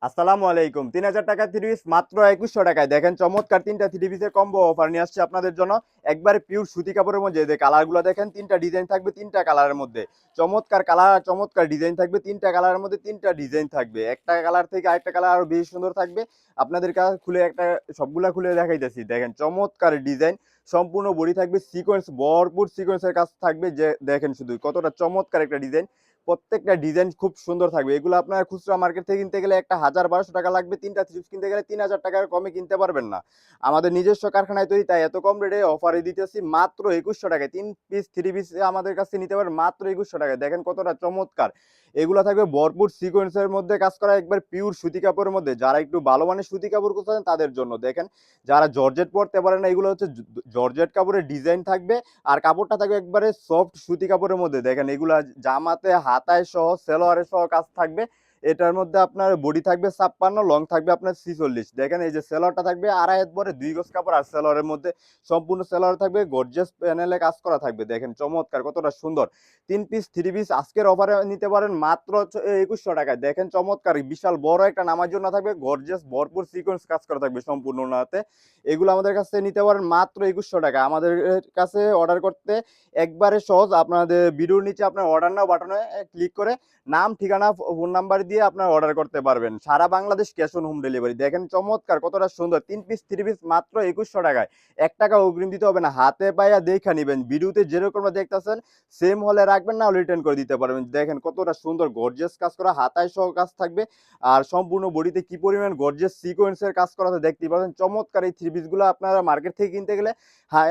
আসসালামু আলাইকুম। ৩,০০০ টাকা থ্রি পিস মাত্র ২১০০ টাকায়। দেখেন চমৎকার ৩টা থ্রি পিসের কম্বো অফার নিয়ে আসছে আপনাদের জন্য। একবারে পিওর সুতি কাপড়ের মধ্যে যে কালারগুলো দেখেন ৩টা ডিজাইন থাকবে ৩টা কালারের মধ্যে। চমৎকার কালার, চমৎকার ডিজাইন থাকবে ৩টা কালারের মধ্যে ৩টা ডিজাইন থাকবে। একটা কালার থেকে আরেকটা কালার আরো বেশি সুন্দর থাকবে। আপনাদের কাছে খুলে একটা সবগুলা খুলে দেখাইতেছি। দেখেন চমৎকার ডিজাইন, সম্পূর্ণ বডি থাকবে সিকোয়েন্স, ভরপুর সিকোয়েন্সের কাজ থাকবে। যে দেখেন শুধু কতটা চমৎকার একটা ডিজাইন। প্রত্যেকটা ডিজাইন খুব সুন্দর থাকবে। এগুলো আপনার খুচরা মার্কেট থেকে কিনতে গেলে একটা ১,০০০-১,২০০ টাকা লাগবে। ৩টা থ্রি পিস কিনতে গেলে ৩,০০০ টাকার কমে কিনতে পারবেন না। আমাদের নিজস্ব কারখানায় তৈরি, তাই এত কম রেটে অফারে দিতেছি মাত্র ২১০০ টাকায়। ৩ পিস থ্রি পিস আমাদের কাছে নিতে পারেন মাত্র ২১০০ টাকায়। দেখেন কতটা চমৎকার। এগুলো থাকবে ভরপুর সিকোয়েন্সের মধ্যে কাজ করা, একবার পিওর সুতি কাপড়ের মধ্যে। যারা একটু ভালো মানের সুতি কাপড় খুঁজছেন তাদের জন্য। দেখেন যারা জর্জেট পরতে পারে না, এগুলো হচ্ছে জর্জেট কাপড়ের ডিজাইন থাকবে। আর কাপড়টা থাকবে একবারে সফট সুতি কাপড়ের মধ্যে। দেখেন এগুলা জামাতে হাতায় সহ সেলোয়ারে সহ কাজ থাকবে। এটার মধ্যে আপনার বডি থাকবে ৫৬, লং থাকবে আপনার ৪৬। দেখেন এই যে সেলোয়ারটা থাকবে আড়াই হাত বরে ২ গজ কাপড়, আর সেলোয়ারের মধ্যে সম্পূর্ণ সেলোয়ার থাকবে গর্জিয়াস প্যানেলে কাজ করা থাকবে। দেখেন চমৎকার কতটা সুন্দর। ৩ পিস থ্রি পিস আজকের অফারে নিতে পারেন মাত্র ২১০০ টাকায়। দেখেন চমৎকার বিশাল বড় একটা নামার জন্য থাকবে, গর্জিয়াস ভরপুর সিকোয়েন্স কাজ করা থাকবে সম্পূর্ণ নাতে। এগুলো আমাদের কাছে নিতে পারেন মাত্র ২১০০ টাকা। আমাদের কাছে অর্ডার করতে একবারে সহজ। আপনাদের ভিডিওর নিচে আপনার অর্ডার নাও বাটনে ক্লিক করে নাম, ঠিকানা, ফোন নাম্বার দিয়ে আপনার অর্ডার করতে পারবেন। সারা Bangladesh cash on home delivery. দেখেন চমৎকার কতটা সুন্দর। ৩ পিস থ্রি পিস মাত্র ২১০০ টাকায়। ১ টাকা অগ্রিম দিতে হবে না, হাতে পাইয়া দেখা নিবেন। ভিডিওতে যেরকম দেখতেছেন সেম হলে রাখবেন, না রিটার্ন করে দিতে পারবেন। দেখেন কতটা সুন্দর গর্জিয়াস কাজ করা, হাতায় সহ কাজ থাকবে। আর সম্পূর্ণ বডিতে কি পরিমাণ গর্জিয়াস সিকোয়েন্সের কাজ করা আছে দেখতেই পাচ্ছেন। চমৎকার এই থ্রি পিসগুলো আপনারা মার্কেট থেকে কিনতে গেলে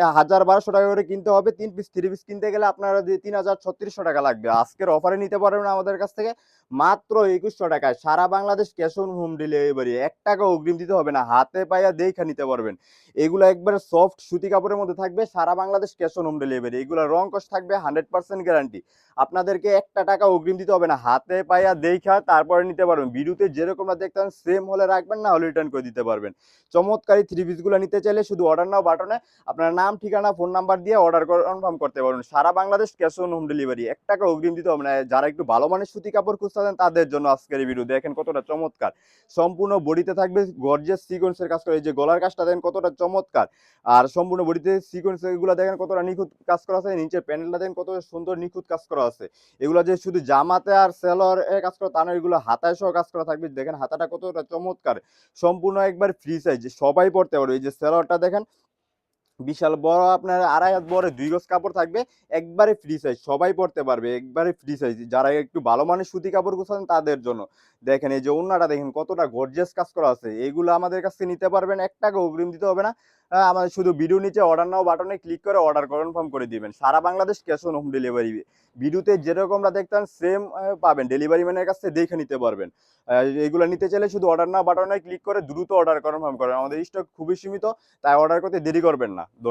১,০০০-১,২০০ টাকা করে কিনতে হবে। ৩ পিস থ্রি পিস কিনতে গেলে আপনারা ৩,০৩৬ টাকা লাগবে। আজকের অফারে নিতে পারবেন আমাদের কাছ থেকে মাত্র ২১০০ টাকায়। সারা Bangladesh cash on home delivery. ১ টাকা অগ্রিম দিতে হবে না, হাতে পাইয়া দেখে নিতে পারবেন। এগুলো একবারে সফট সুতি কাপড়ের মধ্যে থাকবে। সারা Bangladesh cash on home delivery. এগুলো রং কস থাকবে 100% গ্যারান্টি। আপনাদেরকে ১ টাকা অগ্রিম দিতে হবে না, হাতে পাইয়া দেখা তারপরে নিতে পারবেন। ভিডিওতে যেরকমটা দেখতেন সেম হলে রাখবেন, না হলে রিটার্ন করে দিতে পারবেন। চমৎকারী থ্রি পিসগুলো নিতে চাইলে শুধু অর্ডার নাও বাটনে আপনার নাম, ঠিকানা, ফোন নাম্বার দিয়ে অর্ডার কনফার্ম করতে পারবেন। সারা Bangladesh cash on home delivery. ১ টাকা অগ্রিম দিতে হবে না। যারা একটু ভালো মানের সুতি কাপড় খুঁজতেছেন তাদের জন্য আজকের এই ভিডিও। দেখেন কতটা চমৎকার। সম্পূর্ণ বডিতে থাকবে গর্জিয়াস সিকোয়েন্সের কাজ করে। এই যে গলার কাজটা দেখেন কতটা চমৎকার। আর সম্পূর্ণ বডিতে সিকোয়েন্স এগুলো দেখেন কতটা নিখুঁত কাজ করা আছে। নিচের প্যানেলটা দেখেন কত সুন্দর নিখুঁত কাজ করা আছে। এগুলো যে শুধু জামাতে আর সেলোয়ার কাজ করা তা নয়, এগুলো হাতায় সহ কাজ করা থাকবে। দেখেন হাতাটা কতটা চমৎকার। সম্পূর্ণ একবার ফ্রি সাইজ, সবাই পড়তে পারবে। এই যে সেলোয়ারটা দেখেন বিশাল বড়, আপনার আড়াই হাত বড় ২ গজ কাপড় থাকবে। একবারে ফ্রি সাইজ, সবাই পড়তে পারবে। একবারে ফ্রি সাইজ। যারা একটু ভালো মানের সুতি কাপড় খুঁজছেন তাদের জন্য। দেখেন এই যে ওড়নাটা দেখেন কতটা গর্জিয়াস কাজ করা আছে। এগুলো আমাদের কাছ থেকে নিতে পারবেন, ১ টাকা অগ্রিম দিতে হবে না। আমাদের শুধু ভিডিওর নিচে অর্ডার নাও বাটনে ক্লিক করে অর্ডার কনফার্ম করে দিবেন। সারা Bangladesh cash on home delivery. ভিডিওতে যেরকমটা দেখতেন সেম পাবেন। ডেলিভারি ম্যানের কাছ থেকে দেখে নিতে পারবেন। এগুলো নিতে চাইলে শুধু অর্ডার নাও বাটনে ক্লিক করে দ্রুত অর্ডার কনফার্ম করেন। আমাদের স্টক খুবই সীমিত, তাই অর্ডার করতে দেরি করবেন না।